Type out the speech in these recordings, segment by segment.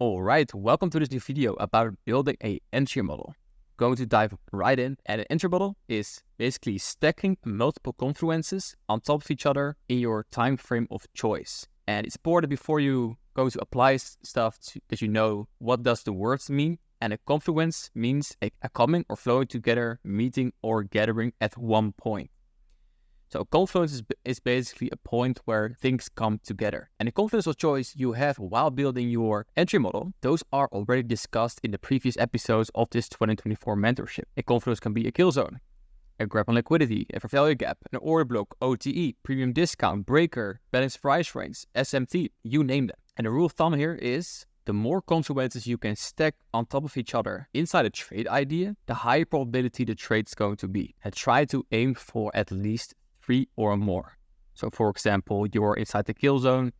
Alright, welcome to this new video about building an entry model. Going to dive right in, and an entry model is basically stacking multiple confluences on top of each other in your time frame of choice. And it's important before you go to apply stuff that you know what does the words mean. And a confluence means a coming or flowing together, meeting or gathering at one point. So a confluence is basically a point where things come together. And the confluence of choice you have while building your entry model, those are already discussed in the previous episodes of this 2024 mentorship. A confluence can be a kill zone, a grab on liquidity, a fair value gap, an order block, OTE, premium discount, breaker, balanced price range, SMT, you name them. And the rule of thumb here is the more confluences you can stack on top of each other inside a trade idea, the higher probability the trade's going to be. And try to aim for at least 3 or more. So for example, you're inside the kill zone,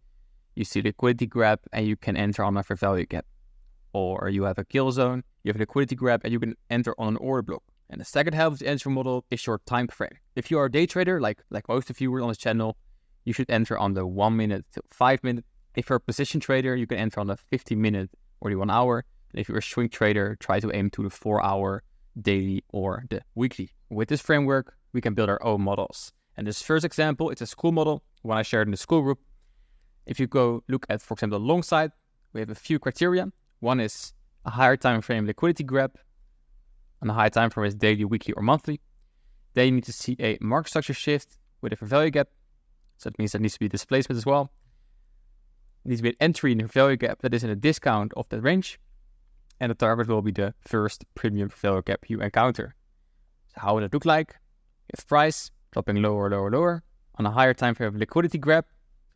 you see liquidity grab and you can enter on a fair value gap. Or you have a kill zone, you have a liquidity grab and you can enter on an order block. And the second half of the entry model is your time frame. If you are a day trader, like most of you on this channel, you should enter on the 1 minute to 5 minute. If you're a position trader, you can enter on the 50 minute or the 1 hour. And if you're a swing trader, try to aim to the 4 hour daily or the weekly. With this framework, we can build our own models. And this first example, it's a school model, one I shared in the school group. If you go look at, for example, the long side, we have a few criteria. One is a higher time frame liquidity grab, and a higher time frame is daily, weekly, or monthly. Then you need to see a market structure shift with a fair value gap. So that means there needs to be displacement as well. There needs to be an entry in the value gap that is in a discount of that range. And the target will be the first premium value gap you encounter. So how would it look like? If price dropping lower, lower, lower. On a higher time frame of liquidity grab,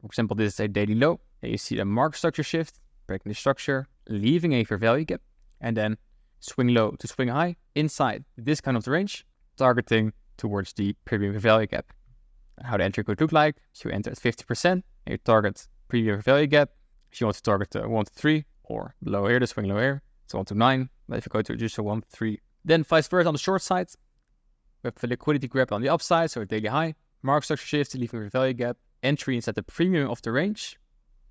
for example, this is a daily low. Then you see a market structure shift, breaking the structure, leaving a fair value gap, and then swing low to swing high inside the discount of the range, targeting towards the premium fair value gap. How the entry could look like, so you enter at 50%, and you target premium fair value gap. If you want to target 1 to 3, or below here, the swing low here, it's 1 to 9, but if you go to just a 1 to 3, then vice versa on the short side, we have a liquidity grab on the upside, so a daily high, market structure shift, leaving a value gap, entry inside the premium of the range,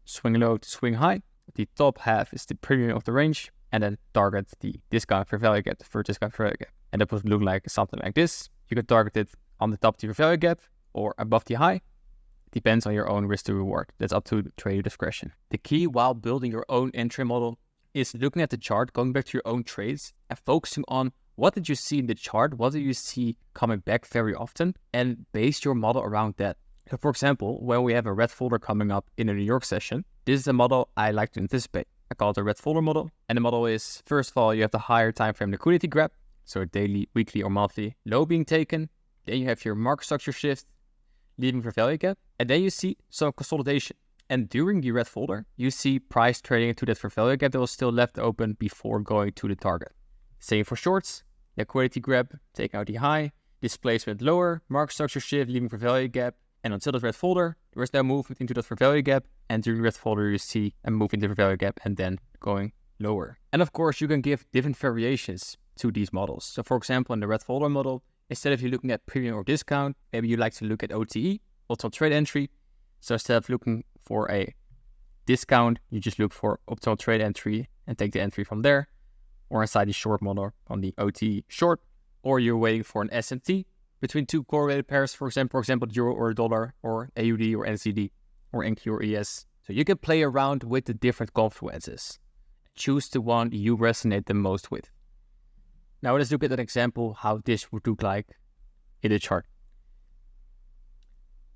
swing low to swing high. The top half is the premium of the range, and then target the discount fair value gap, the first discount fair value gap. And that would look like something like this. You can target it on the top of the fair value gap or above the high. It depends on your own risk to reward. That's up to trader discretion. The key while building your own entry model is looking at the chart, going back to your own trades, and focusing on what did you see in the chart? What do you see coming back very often? And base your model around that. So for example, when we have a red folder coming up in a New York session, this is a model I like to anticipate. I call it a red folder model. And the model is, first of all, you have the higher time frame liquidity grab. So daily, weekly, or monthly low being taken. Then you have your market structure shift, leaving for value gap. And then you see some consolidation. And during the red folder, you see price trading into that fair value gap that was still left open before going to the target. Same for shorts, liquidity grab, take out the high, displacement lower, market structure shift, leaving for value gap, and until the red folder, there is no movement into that fair value gap, and during the red folder you see a move into the fair value gap and then going lower. And of course you can give different variations to these models. So for example, in the red folder model, instead of you looking at premium or discount, maybe you like to look at OTE, optimal trade entry. So instead of looking for a discount, you just look for optimal trade entry and take the entry from there. Or inside the short model on the OTE short, or you're waiting for an SMT between two correlated pairs, for example, euro or dollar, or AUD or NCD, or NQ or ES. So you can play around with the different confluences. Choose the one you resonate the most with. Now let's look at an example how this would look like in the chart.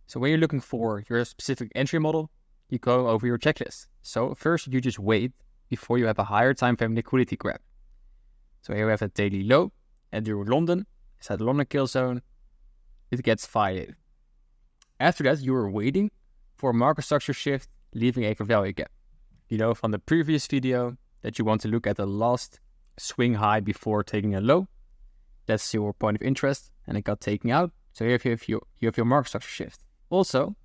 So when you're looking for your specific entry model, you go over your checklist. So first you just wait before you have a higher time frame liquidity grab. So here we have a daily low, and during London, inside the London kill zone, it gets violated. After that, you are waiting for a market structure shift, leaving a fair value gap. You know from the previous video that you want to look at the last swing high before taking a low. That's your point of interest, and it got taken out. So here you have your market structure shift. Also,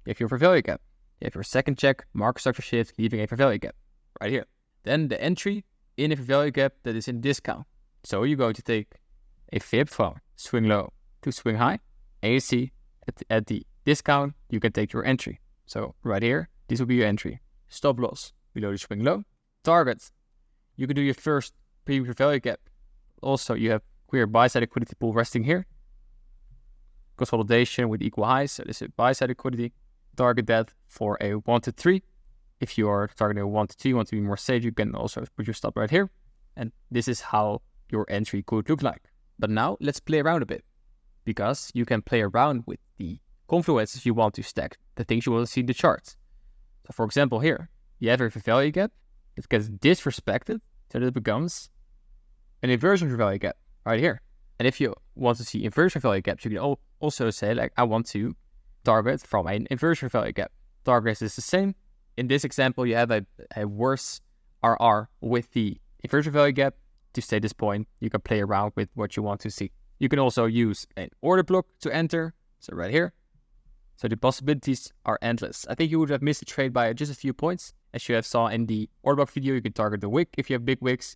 you have your fair value gap. You have your second check, market structure shift, leaving a fair value gap, right here. Then the entry in a fair value gap that is in discount. So you're going to take a fib from swing low to swing high, and you see at the discount, you can take your entry. So right here, this will be your entry. Stop loss below the swing low, target, you can do your first premium fair value gap. Also, you have clear buy-side liquidity pool resting here. Consolidation with equal highs, so this is buy-side liquidity. Target that for a 1 to 3. If you are targeting a 1 to 2, you want to be more safe, you can also put your stop right here. And this is how your entry could look like. But now let's play around a bit, because you can play around with the confluences you want to stack, the things you want to see in the chart. So for example here, you have a fair value gap. It gets disrespected, so that it becomes an inversion fair value gap right here. And if you want to see inversion fair value gaps, you can also say like, I want to target from an inversion fair value gap. Target is the same. In this example, you have a worse RR with the inversion value gap. To stay this point, you can play around with what you want to see. You can also use an order block to enter. So right here. So the possibilities are endless. I think you would have missed the trade by just a few points. As you have saw in the order block video, you can target the wick if you have big wicks.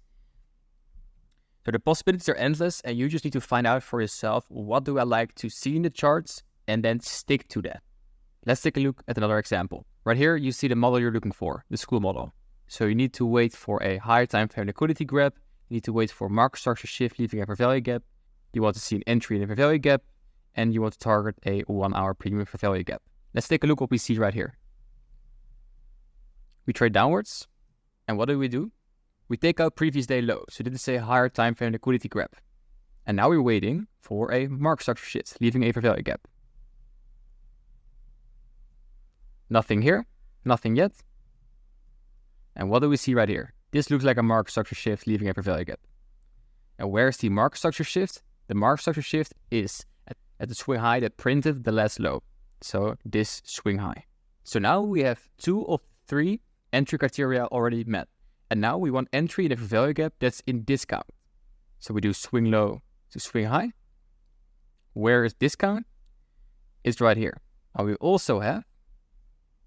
So the possibilities are endless, and you just need to find out for yourself, what do I like to see in the charts, and then stick to that. Let's take a look at another example. Right here, you see the model you're looking for, the school model. So you need to wait for a higher time frame liquidity grab. You need to wait for market structure shift, leaving a fair value gap. You want to see an entry in a fair value gap, and you want to target a 1 hour premium fair value gap. Let's take a look what we see right here. We trade downwards, and what do? We take out previous day low, so this is a higher time frame liquidity grab. And now we're waiting for a market structure shift, leaving a fair value gap. Nothing here, nothing yet. And what do we see right here? This looks like a market structure shift, leaving a fair value gap. And where's the market structure shift? The market structure shift is at the swing high that printed the last low. So this swing high. So now we have 2 of 3 entry criteria already met. And now we want entry in a fair value gap that's in discount. So we do swing low to swing high. Where is discount? It's right here. Now we also have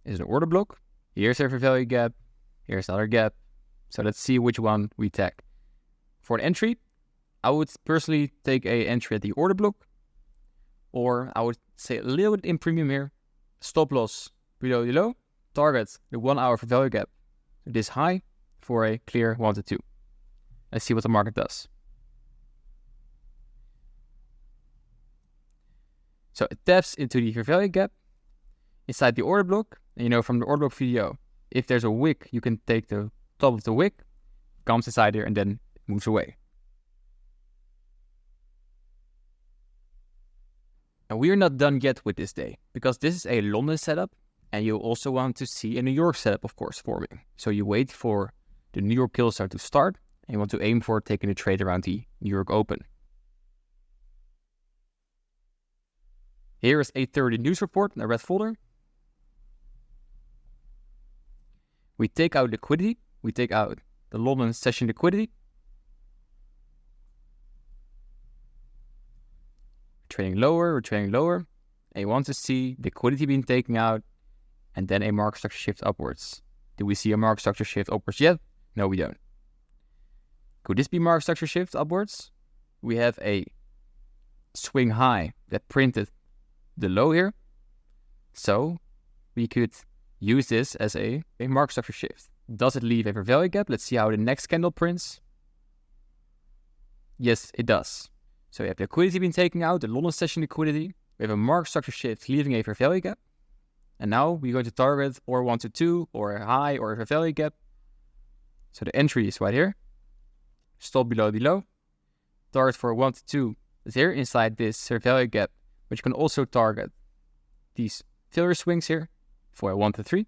is an order block. Here's a fair value gap. Here's another gap. So let's see which one we take. For an entry, I would personally take a entry at the order block, or I would say a little bit in premium here. Stop loss below the low. Target the 1 hour fair value gap this high for a clear 1 to 2. Let's see what the market does. So it taps into the fair value gap inside the order block. And you know from the order block video, if there's a wick, you can take the top of the wick, comes inside here, and then it moves away. And we are not done yet with this day, because this is a London setup, and you also want to see a New York setup, of course, forming. So you wait for the New York killstart to start, and you want to aim for taking a trade around the New York Open. Here is 8:30 news report in a red folder. We take out liquidity. We take out the London session liquidity. Trading lower, we're trading lower. And you want to see liquidity being taken out, and then a market structure shift upwards. Do we see a market structure shift upwards yet? No, we don't. Could this be market structure shift upwards? We have a swing high that printed the low here. So we could use this as a market structure shift. Does it leave a fair value gap? Let's see how the next candle prints. Yes, it does. So we have liquidity being taken out, the London session liquidity. We have a market structure shift leaving a fair value gap. And now we're going to target or 1 to 2 or a high or a fair value gap. So the entry is right here. Stop below the low. Target for 1 to 2 is here inside this fair value gap. But you can also target these failure swings here for a 1 to 3.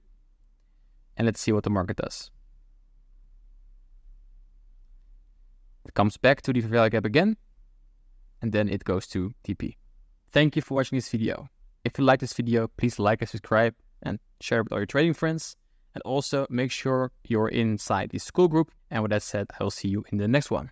And let's see what the market does. It comes back to the fair value gap again. And then it goes to TP. Thank you for watching this video. If you like this video, please like and subscribe and share it with all your trading friends. And also make sure you're inside the school group. And with that said, I will see you in the next one.